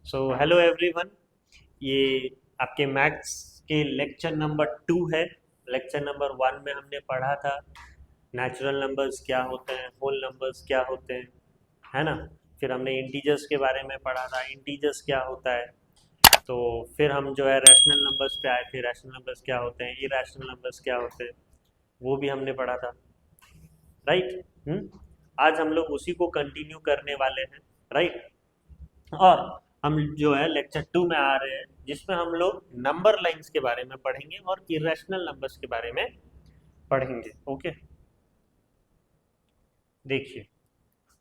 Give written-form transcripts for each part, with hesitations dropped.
So hello everyone. ये आपके maths के लेक्चर नंबर 2 है। लेक्चर नंबर 1 में हमने पढ़ा था नेचुरल नंबर्स क्या होते हैं, होल नंबर्स क्या होते हैं, है ना। फिर हमने इंटीजर्स के बारे में पढ़ा था, इंटीजर्स क्या होता है। तो फिर हम जो है रैशनल नंबर्स पे आए थे, रैशनल नंबर्स क्या होते हैं, इरैशनल नंबर्स क्या होते हैं, वो भी हमने पढ़ा था। राइट। आज हम लोग उसी को कंटिन्यू करने वाले हैं। राइट। और हम जो है लेक्चर 2 में आ रहे हैं, जिसमें हम लोग नंबर लाइंस के बारे में पढ़ेंगे और इरेशनल नंबर्स के बारे में पढ़ेंगे। ओके, देखिए।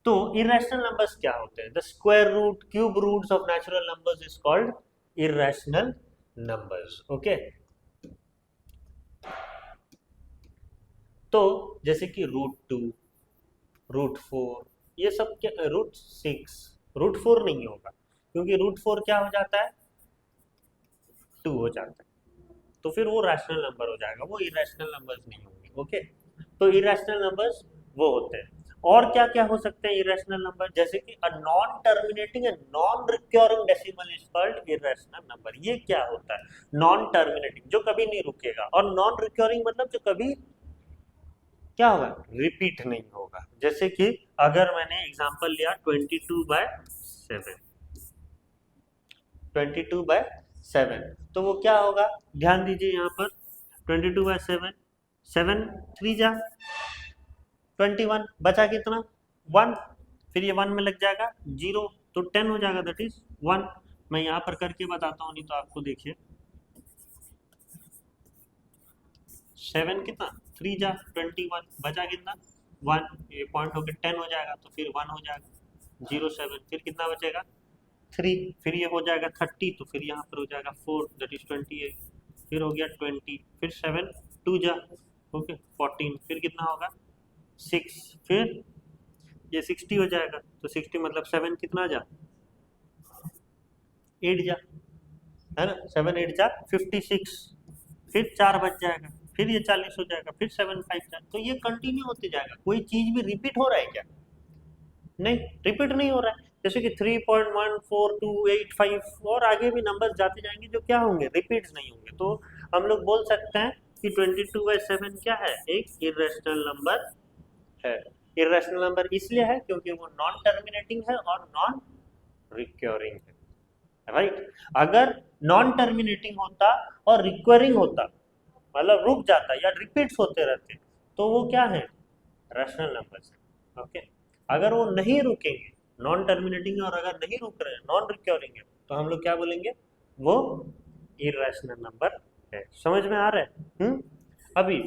तो इरेशनल नंबर्स क्या होते हैं? The square root, cube roots of natural numbers is called irrational numbers. Okay. तो जैसे कि रूट 2, रूट 4, ये सब क्या, रूट 6, रूट 4 नहीं होगा, क्योंकि रूट 4 क्या हो जाता है, 2 हो जाता है। तो फिर वो रैशनल नंबर हो जाएगा, वो इरेशनल नंबर्स नहीं होंगे। ओके। तो इरेशनल नंबर्स वो होते हैं। और क्या क्या हो सकते हैं इरेशनल नंबर? जैसे कि a non terminating and non recurring decimal is called irrational number. ये क्या होता है? नॉन टर्मिनेटिंग, जो कभी नहीं रुकेगा, और नॉन रिकरिंग मतलब जो कभी क्या होगा, रिपीट नहीं होगा। जैसे कि अगर मैंने एग्जांपल लिया 22/7, 22/7, तो वो क्या होगा? ध्यान दीजिए यहाँ पर, 22/7, 7 3 जा 21, बचा कितना, 1। फिर ये 1 में लग जाएगा 0, तो 10 हो जाएगा, दैट इज 1। मैं यहाँ पर करके बताता हूँ, नहीं तो आपको देखिए। 7 कितना, 3 जा 21, बचा कितना, 1। ये पॉइंट होकर 10 हो जाएगा, तो फिर 1 हो जाएगा, 0 7, फिर कितना बचेगा, 3। फिर ये हो जाएगा 30, तो फिर यहाँ पर हो जाएगा 4, दैट इज 28। फिर हो गया 20, फिर 7 2 जा, ओके 14, फिर कितना होगा 6, फिर ये 60 हो जाएगा, तो 60 मतलब 7 कितना जा, 8 जा, है ना। 7 8 जा 56, फिर 4 बच जाएगा, फिर ये 40 हो जाएगा, फिर 7 5 जा, तो ये कंटिन्यू होते जाएगा। कोई चीज भी रिपीट हो रहा है क्या? नहीं, रिपीट नहीं हो रहा है। जैसे कि 3.14285 और आगे भी नंबर जाते जाएंगे, जो क्या होंगे, रिपीट नहीं होंगे। तो हम लोग बोल सकते हैं कि 22/7 क्या है, एक इरेशनल नंबर है। इरेशनल नंबर इसलिए है क्योंकि वो नॉन टर्मिनेटिंग है और नॉन रिकरिंग है। राइट। अगर नॉन टर्मिनेटिंग होता और रिकरिंग होता, मतलब रुक जाता या रिपीट्स होते रहते, तो वो क्या है, रैशनल नंबर्स है। ओके। अगर वो नहीं रुकेंगे, नॉन टर्मिनेटिंग और अगर नहीं रुक रहे हैं, नॉन रिकरिंग है, तो हम लोग क्या बोलेंगे, वो इरेशनल नंबर है। समझ में आ रहा है? अभी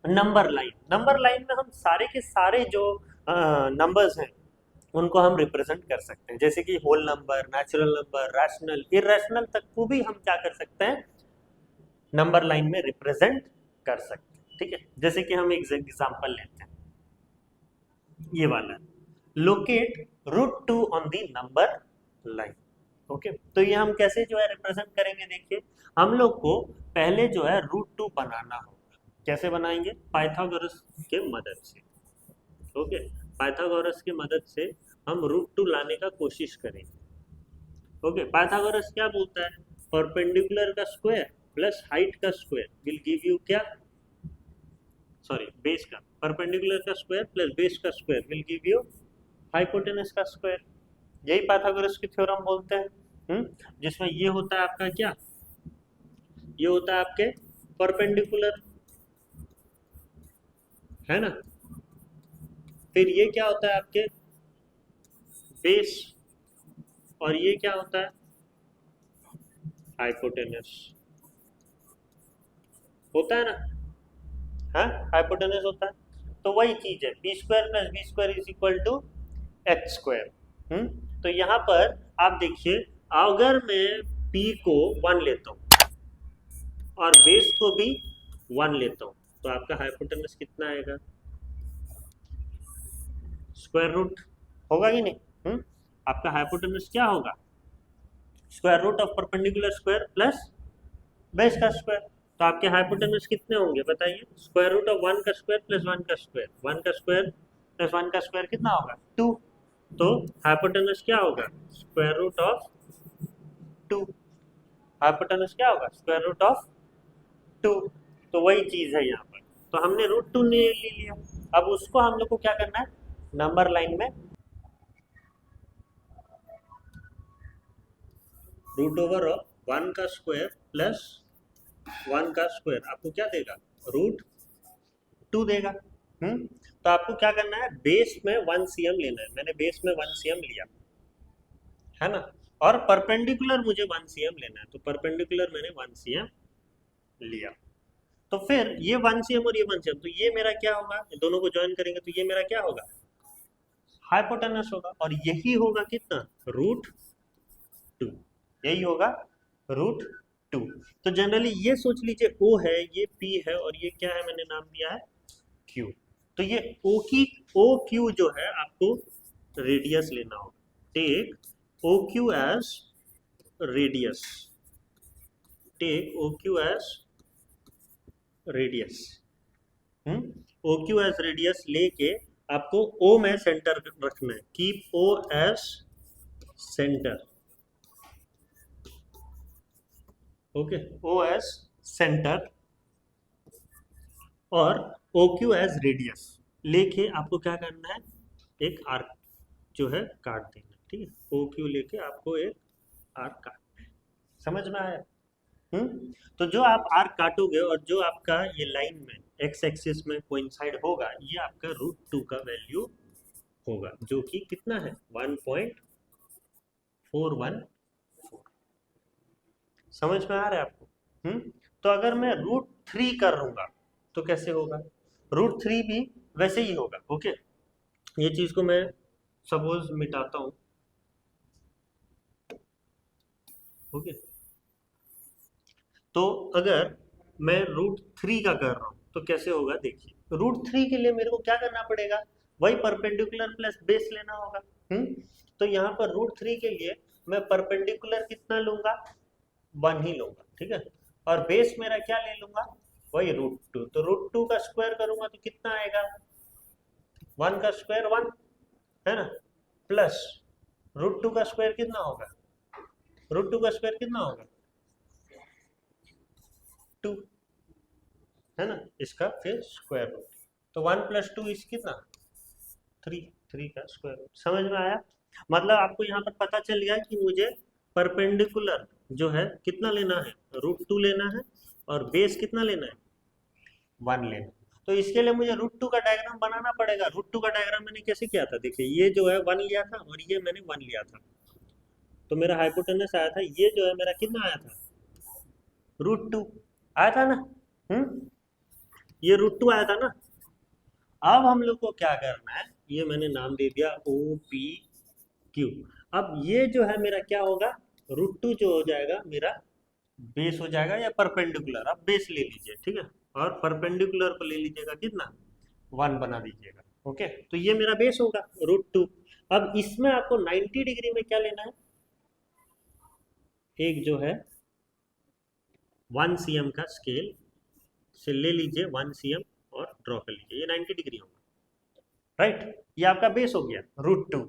नंबर लाइन, नंबर लाइन में हम सारे के सारे जो नंबर्स हैं उनको हम रिप्रेजेंट कर सकते हैं। जैसे कि whole number, natural number, rational, irrational तक को भी हम क्या कर सकते हैं, नंबर लाइन में रिप्रेजेंट कर सकते हैं। ठीक है। जैसे कि हम एक एग्जांपल लेते हैं, ये वाला, locate √2 on the number line. Okay. तो ये हम कैसे जो है रिप्रेजेंट करेंगे, देखिए। हम लोग को पहले जो है √2 बनाना होगा। कैसे बनाएंगे? पाइथागोरस के मदद से। ओके। पाइथागोरस की मदद से हम √2 लाने का कोशिश करेंगे। ओके। पाइथागोरस क्या बोलता है? परपेंडिकुलर का स्क्वायर प्लस हाइट का स्क्वायर विल गिव यू क्या, सॉरी बेस का, परपेंडिकुलर का स्क्वायर प्लस बेस का square will give you hypotenuse का स्क्वायर। यही पाइथागोरस की थ्योरम बोलते हैं। जिसमें ये होता है आपका क्या, ये होता है आपके परपेंडिकुलर, है ना। फिर ये क्या होता है आपके बेस, और ये क्या होता है हाइपोटेनस, होता है ना। हाँ, हाइपोटेनस होता है। तो वही चीज है, b² + b² = h²। तो यहाँ पर आप देखिए, अगर मैं p को 1 लेता हूँ और बेस को भी 1 लेता हूँ, तो आपका हाइपोटेनस कितना आएगा, स्क्वायर रूट होगा कि नहीं। आपका हाइपोटेनस क्या होगा, square root of perpendicular square plus base का स्क्वायर। तो आपके हाइपोटेनस कितने होंगे बताइए, स्क्वायर रूट ऑफ 1 का स्क्वायर प्लस 1 का स्क्वायर, 1 का स्क्वायर प्लस 1 का स्क्वायर कितना होगा, 2। तो हाइपोटेनस क्या होगा, स्क्वायर रूट ऑफ 2, हाइपोटेनस क्या होगा स्क्वायर रूट ऑफ 2। तो वही चीज है यहाँ पर, तो हमने रूट 2 ले लिया। अब उसको हम लोग को क्या करना है, नंबर लाइन में रूट ओवर ऑफ 1 का स्क्वायर प्लस 1 का स्क्वायर आपको क्या देगा, रूट 2 देगा। तो आपको क्या करना है, बेस में 1 cm लेना है। मैंने बेस में 1 cm लिया है ना, और परपेंडिकुलर मुझे 1 cm लेना है, तो परपेंडिकुलर मैंने 1 cm लिया। तो फिर ये 1 cm और ये 1 cm, तो ये मेरा क्या होगा, दोनों को ज्वाइन करेंगे तो ये मेरा क्या होगा, हाइपोटेनस होगा। और यही होगा कितना, रूट 2, यही होगा रूट 2। तो जनरली ये सोच लीजिए O है, ये P है, और ये क्या है, मैंने नाम दिया है Q। तो ये ओ क्यू जो है आपको रेडियस लेना होगा। Take O Q as radius, take O Q as radius. O Q as radius लेके आपको O में सेंटर रखना है, keep O as centre. Okay, O as centre और ओ क्यू एज रेडियस लेके आपको क्या करना है, एक आर्क जो है काट देना। ठीक है, ओ क्यू लेके आपको एक आर्क काटना है। समझ में आया? तो जो आप आर्क काटोगे और जो आपका ये लाइन में एक्स एक्सिस में कोइंसाइड होगा, ये आपका रूट 2 का वैल्यू होगा, जो कि कितना है 1.414। समझ में आ रहा है आपको? तो अगर मैं रूट 3 कर लूंगा तो कैसे होगा, रूट 3 भी वैसे ही होगा। ओके, ये चीज को मैं सपोज मिटाता हूं। ओके, तो अगर मैं रूट 3 का कर रहा हूं तो कैसे होगा, देखिए रूट 3 के लिए मेरे को क्या करना पड़ेगा, वही परपेंडिकुलर प्लस बेस लेना होगा। तो यहाँ पर रूट 3 के लिए मैं परपेंडिकुलर कितना लूंगा, 1 ही लूंगा। ठीक है, और बेस मेरा क्या ले लूंगा, वही रूट 2। तो रूट 2 का स्क्वायर करूंगा तो कितना आएगा, 1 का स्क्वायर 1 है ना, प्लस रूट 2 का स्क्वायर कितना होगा, रूट 2 का स्क्वायर कितना होगा 2 है ना, इसका फिर स्क्वायर रूट। तो 1 + 2 इस कितना 3 का स्क्वायर रूट। समझ में आया? मतलब आपको यहाँ पर पता चल गया कि मुझे परपेंडिकुलर जो है कितना लेना है, रूट 2 लेना है, और बेस कितना लेना है 1 लेना। तो इसके लिए मुझे रूट 2 का डायग्राम बनाना पड़ेगा। रूट 2 का डायग्राम मैंने कैसे किया था, देखिए ये जो है 1 लिया था और ये मैंने 1 लिया था, तो मेरा हाइपोटेनस आया था, ये जो है मेरा कितना आया था, रूट 2 आया था ना। ये रूट 2 आया था ना। अब हम लोग को क्या करना है, ये मैंने नाम दे दिया ओ पी क्यू। अब ये जो है मेरा क्या होगा, रूट 2 जो हो जाएगा मेरा बेस हो जाएगा, या परपेंडिकुलर, आप बेस ले लीजिए। ठीक है, और परपेंडिकुलर को ले लीजिएगा कितना 1 बना दीजिएगा। ओके, तो ये मेरा बेस होगा रूट 2। अब इसमें आपको 90 डिग्री में क्या लेना है, एक जो है 1 cm का स्केल से ले लीजिए 1 cm और ड्रॉ कर लीजिए, ये 90 डिग्री होगा। राइट, ये आपका बेस हो गया रूट 2।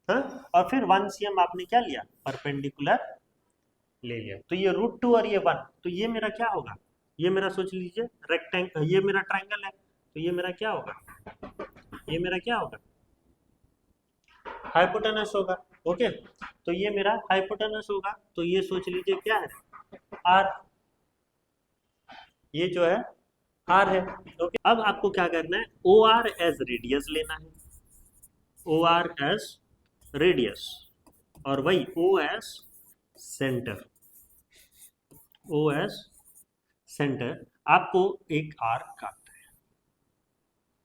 हाँ, और फिर 1 cm आपने क्या लिया, परपेंडिकुलर ले लिया। तो ये रूट 2 और ये 1, तो ये मेरा क्या होगा, ये मेरा सोच लीजिए रेक्टेंगल, ये मेरा ट्राइंगल है, तो ये मेरा क्या होगा, ये मेरा क्या होगा, हाइपोटेनस होगा। ओके, तो ये मेरा हाइपोटेनस होगा, तो ये सोच लीजिए क्या है, आर, ये जो है आर है। ओके, अब आपको क्या करना है, ओ आर एज रेडियस लेना है, ओ आर एज रेडियस, और वही ओ एज सेंटर, ओ एज सेंटर। आपको एक आर्क काटना है।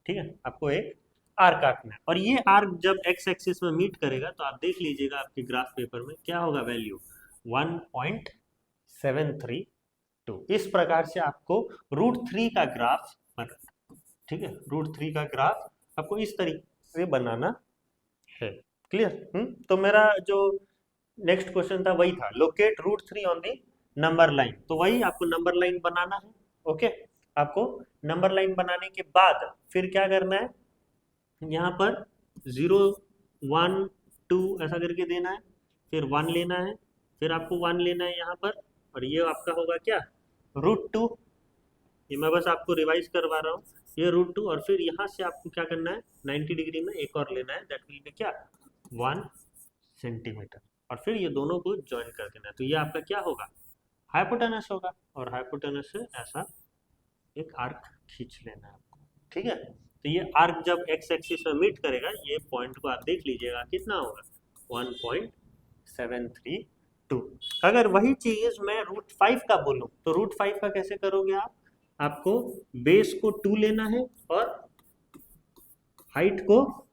ठीक है, आपको एक आर्क काटना है, और ये आर्क जब एक्स एक्सिस में मीट करेगा तो आप देख लीजिएगा आपके ग्राफ पेपर में क्या होगा वैल्यू, 1.732। इस प्रकार से आपको रूट 3 का ग्राफ बना। ठीक है, रूट 3 का ग्राफ आपको इस तरीके से बनाना है। क्लियर? तो मेरा जो नेक्स्ट क्वेश्चन था वही था, locate root 3 on the number line. तो वही आपको नंबर लाइन बनाना है। ओके, आपको नंबर लाइन बनाने के बाद फिर क्या करना है, यहाँ पर 0 1 2 ऐसा करके देना है, फिर 1 लेना है, फिर आपको 1 लेना है यहाँ पर, और ये आपका होगा क्या, √2। ये मैं बस आपको रिवाइज करवा रहा हूँ, ये √2, और फिर यहाँ से आपको क्या करना है, 90 डिग्री में एक और लेना है, दैट विल बी क्या, 1 सेंटीमीटर, और फिर ये दोनों को ज्वाइन कर देना है। तो ये आपका क्या होगा, हाइपोटेनस होगा, और हाइपोटेनस से ऐसा एक आर्क खींच लेना है आपको, ठीक है। तो ये आर्क जब एक्स एक्सिस में मीट करेगा, ये पॉइंट को आप देख लीजिएगा कितना होगा, 1.732। अगर वही चीज मैं √5 का बोलूं तो √5 का कैसे करोगे आप, आपको बेस को 2 लेना है और हाइट को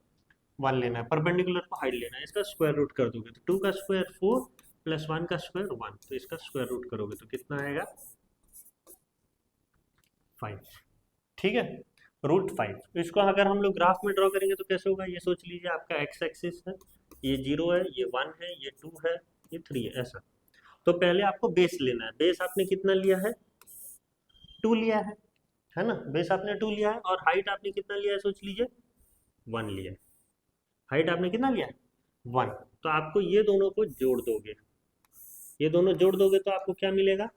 1 लेना है, परपेंडिकुलर को हाइट लेना है, इसका स्क्वायर रूट कर दोगे तो 2 का स्क्वायर 4 प्लस 1 का स्क्वायर 1, तो इसका स्क्वायर रूट करोगे तो कितना आएगा, 5, ठीक है, √5। इसको अगर हम लोग ग्राफ में ड्रॉ करेंगे तो कैसे होगा, ये सोच लीजिए आपका एक्स एक्सिस है, ये 0 है, ये 1 है, ये 2 है, ये 3 है, ऐसा। तो पहले आपको बेस लेना है, बेस आपने कितना लिया है, 2 लिया है ना, बेस आपने 2 लिया है, और हाइट आपने कितना लिया है, सोच लीजिए 1 लिया है, हाइट आपने कितना लिया है, 1। तो आपको ये दोनों को जोड़ दोगे, ये दोनों जोड़ दोगे तो आपको क्या मिलेगा,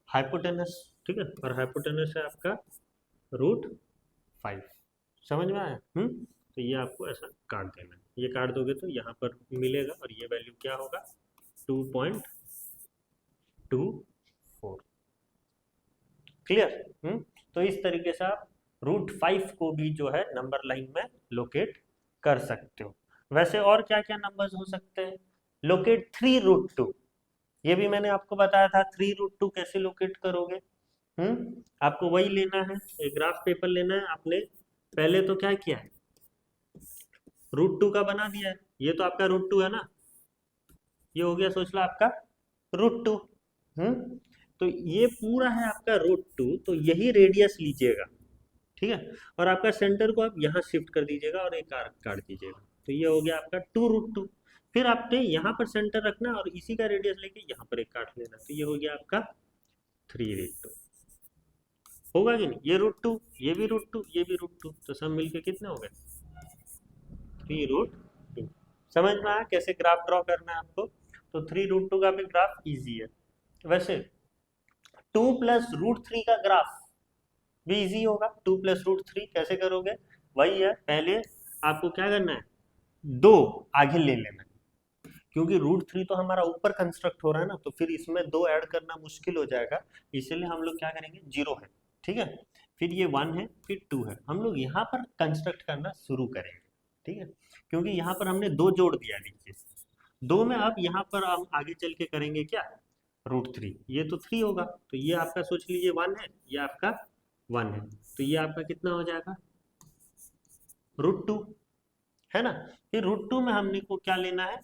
हाइपोटेनस, ठीक है, और हाइपोटेनस है आपका √5, समझ में आया, तो ये आपको ऐसा काट देना है, ये काट दोगे तो यहाँ पर मिलेगा, और ये वैल्यू क्या होगा, 2.24, क्लियर। तो इस तरीके से आप √5 को भी जो है नंबर लाइन में लोकेट कर सकते हो। वैसे और क्या क्या नंबर्स हो सकते हैं, लोकेट 3√2, ये भी मैंने आपको बताया था, 3√2 कैसे लोकेट करोगे, आपको वही लेना है, एक ग्राफ पेपर लेना है, आपने पहले तो क्या किया है, √2 का बना दिया है, ये तो आपका √2 है ना, ये हो गया सोच लो आपका √2, तो ये पूरा है आपका √2, तो यही रेडियस लीजिएगा, ठीक है, और आपका सेंटर को आप यहाँ शिफ्ट कर दीजिएगा और एक आर्क काट दीजिएगा, तो ये हो गया आपका 2√2। फिर आपने यहाँ पर सेंटर रखना और इसी का रेडियस लेके यहाँ पर एक काट लेना, तो ये हो गया आपका 3√2, होगा कि नहीं, ये √2, ये भी √2, ये भी √2, तो सब मिलके कितने हो गए, 3√2। समझ में आया कैसे ग्राफ ड्रॉ करना है आपको, तो 3√2 का भी ग्राफ इजी है। वैसे 2 + √3 का ग्राफ भी इजी होगा, 2 + √3 कैसे करोगे, वही है, पहले आपको क्या करना है, 2 आगे ले लेना है, क्योंकि √3 तो हमारा ऊपर कंस्ट्रक्ट हो रहा है ना, तो फिर इसमें 2 ऐड करना मुश्किल हो जाएगा, इसलिए हम लोग क्या करेंगे, 0 है, ठीक है, फिर ये 1 है, फिर 2 है, हम लोग यहाँ पर कंस्ट्रक्ट करना शुरू करेंगे, ठीक है, क्योंकि यहाँ पर हमने 2 जोड़ दिया, देखिए 2 में अब यहाँ पर हम आगे चल के करेंगे क्या, √3, ये तो 3 होगा, तो ये आपका सोच लीजिए 1 है, ये आपका 1 है, तो ये आपका कितना हो जाएगा, √2, है ना। फिर √2 में हमने को क्या लेना है,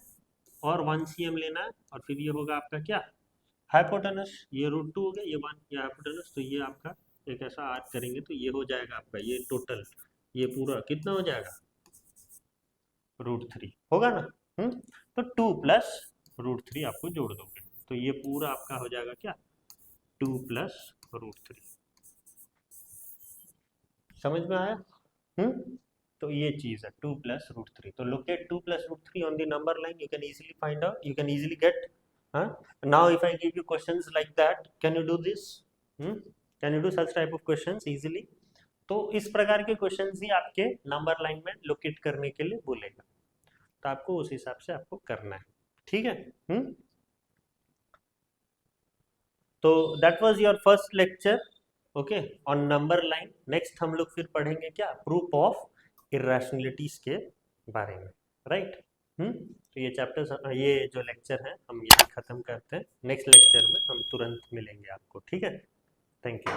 और 1 cm लेना है, और फिर ये होगा आपका क्या, हाइपोटेनस, ये √2 हो गया, ये 1, ये हाइपोटेनस, तो ये आपका एक ऐसा आर्क करेंगे तो ये हो जाएगा आपका, ये टोटल ये पूरा कितना हो जाएगा, √3 होगा ना, तो 2 + √3 आपको जोड़ दोगे, तो ये पूरा आपका हो जाएगा क्या, 2 + √3, समझ में आया, तो ये चीज है 2 + √3, तो locate 2 + √3 on the number line, you can easily find out, you can easily get, now if I give you questions like that, can you do this, can you do such type of questions easily, तो इस प्रकार के questions ही आपके number line में locate करने के लिए बोलेगा, तो आपको उस हिसाब से आपको करना है, ठीक है, तो that was your first lecture, okay, on number line. Next हम लोग फिर पढ़ेंगे क्या, प्रूफ ऑफ इरेशनलिटीज के बारे में, राइट, तो ये चैप्टर, ये जो लेक्चर है हम यही खत्म करते हैं, नेक्स्ट लेक्चर में हम तुरंत मिलेंगे आपको, ठीक है, थैंक यू।